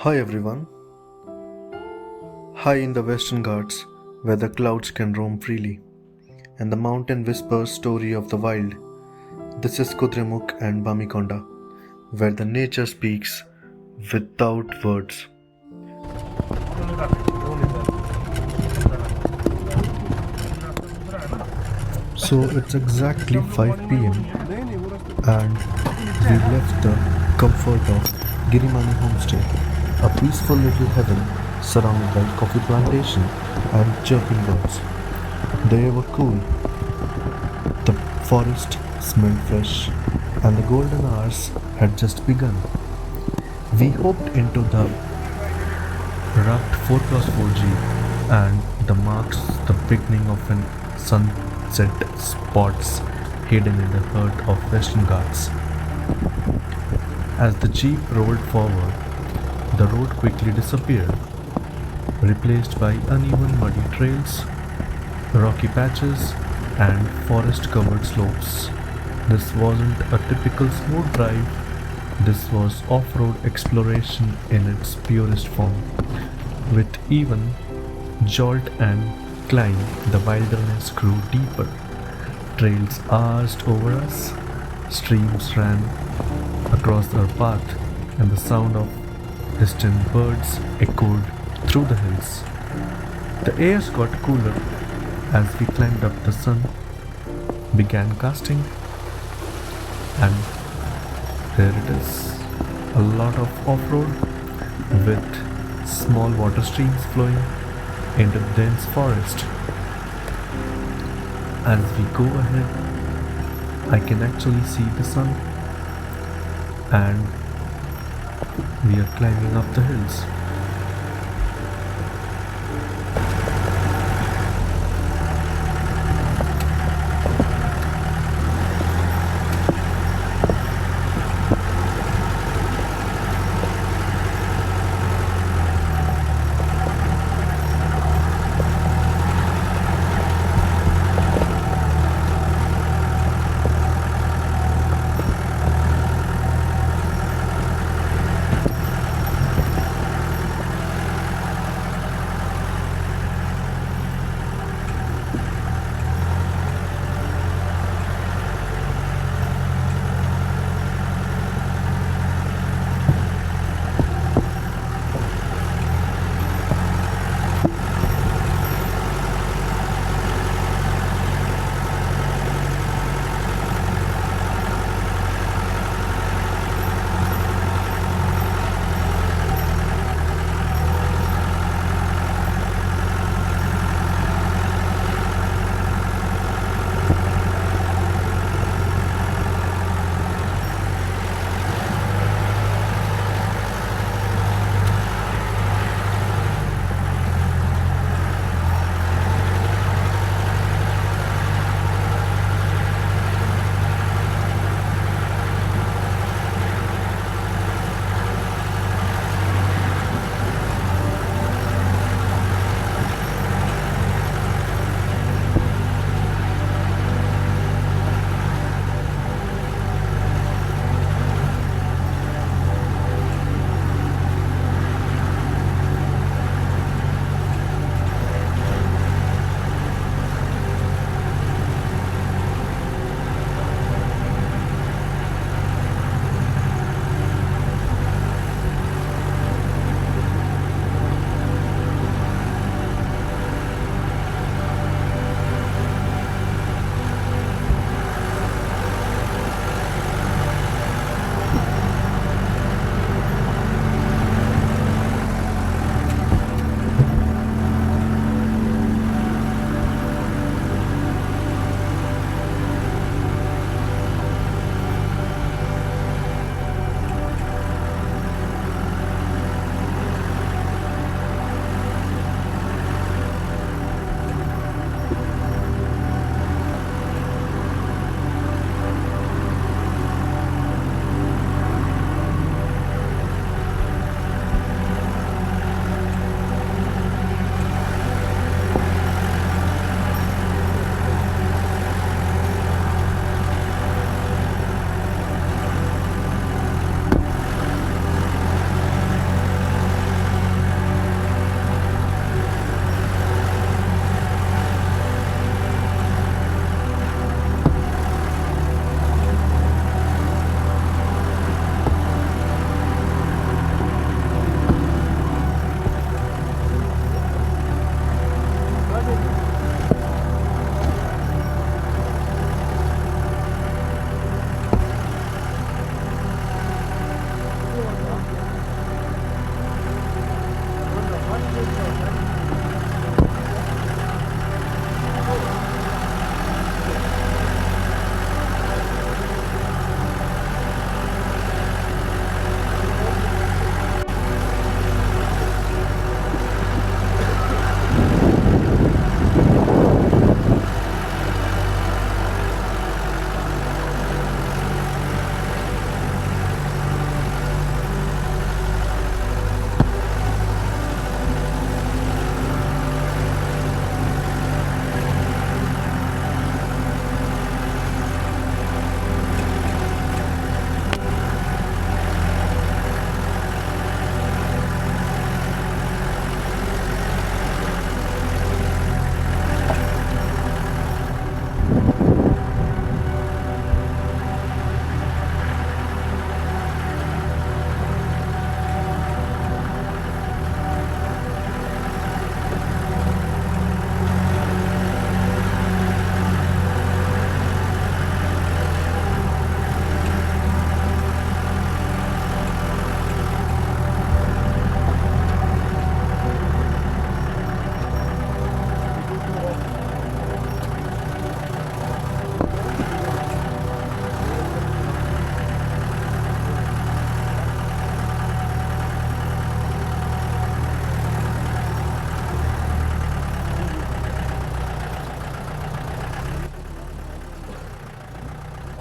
Hi everyone. High in the Western Ghats, where the clouds can roam freely, and the mountain whispers story of the wild. This is Kudremukh and Baamikonda, where the nature speaks without words. So it's exactly 5 pm, and we left the comfort of Girimane Homestay, a peaceful little heaven surrounded by coffee plantation and chirping birds. The air was cool, the forest smelled fresh, and the golden hours had just begun. We hopped into the rugged 4x4 Jeep, and the marks the beginning of an sunset spots hidden in the heart of Western Ghats. As the Jeep rolled forward, the road quickly disappeared, replaced by uneven muddy trails, rocky patches, and forest covered slopes. This wasn't a typical smooth drive, this was off road exploration in its purest form. With even jolt and climb, the wilderness grew deeper. Trails arched over us, streams ran across our path, and the sound of distant birds echoed through the hills. The air got cooler as we climbed up. The sun began casting, and there it is, a lot of off-road with small water streams flowing into dense forest. As we go ahead, I can actually see the sun, and we are climbing up the hills.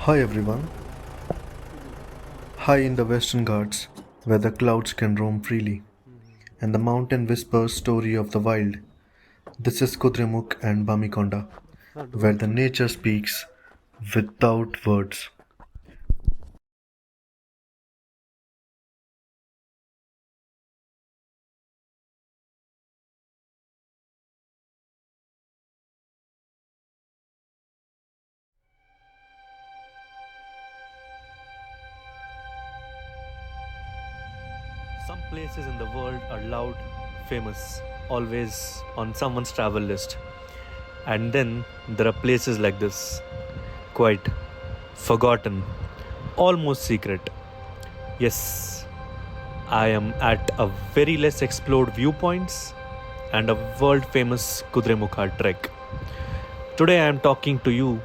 Hi everyone. High in the Western Ghats, where the clouds can roam freely, and the mountain whispers story of the wild. This is Kudremukh and Baamikonda, where the nature speaks without words. Some places in the world are loud, famous, always on someone's travel list. And then there are places like this, quite forgotten, almost secret. Yes, I am at a very less explored viewpoints and a world famous Kudremukh trek. Today I am talking to you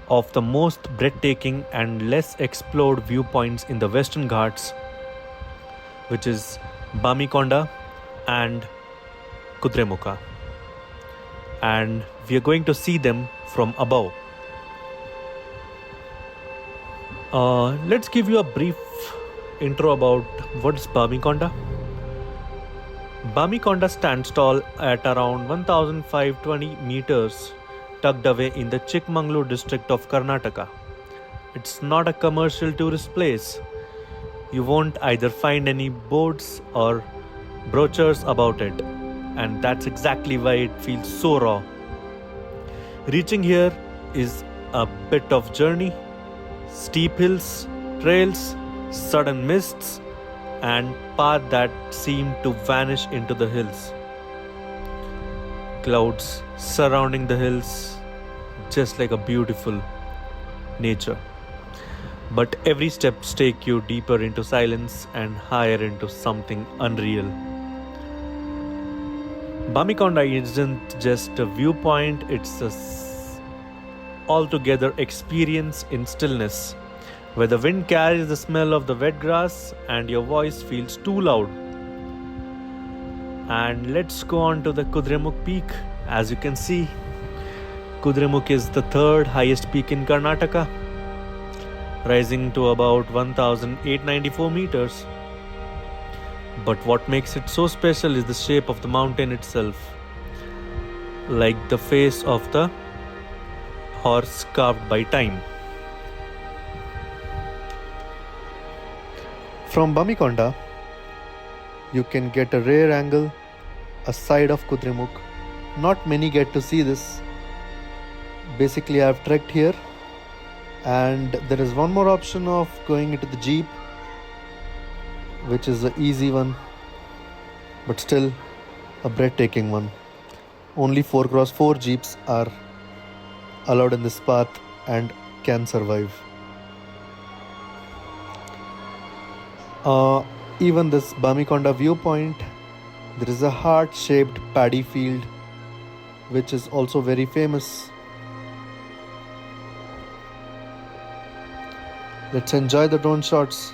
of the most breathtaking and less explored viewpoints in the Western Ghats, which is Baamikonda and Kudremukh. And we are going to see them from above. Let's give you a brief intro about what's Baamikonda. Baamikonda stands tall at around 1520 meters, tucked away in the Chikmagalur district of Karnataka. It's not a commercial tourist place. You won't either find any boards or brochures about it, and that's exactly why it feels so raw. Reaching here is a bit of journey, steep hills, trails, sudden mists, and paths that seem to vanish into the hills. Clouds surrounding the hills, just like a beautiful nature. But every step takes you deeper into silence and higher into something unreal. Baamikonda isn't just a viewpoint, it's a altogether experience in stillness, where the wind carries the smell of the wet grass and your voice feels too loud. And let's go on to the Kudremukh peak. As you can see, Kudremukh is the third highest peak in Karnataka, rising to about 1894 meters. But what makes it so special is the shape of the mountain itself, like the face of the horse carved by time. From Baamikonda, you can get a rare angle, a side of Kudremukh. Not many get to see this. Basically, I've trekked here, and there is one more option of going into the jeep, which is the easy one, but still a breathtaking one. Only 4x4 jeeps are allowed in this path and can survive. Even this Baamikonda viewpoint, there is a heart-shaped paddy field, which is also very famous. Let's enjoy the drone shots.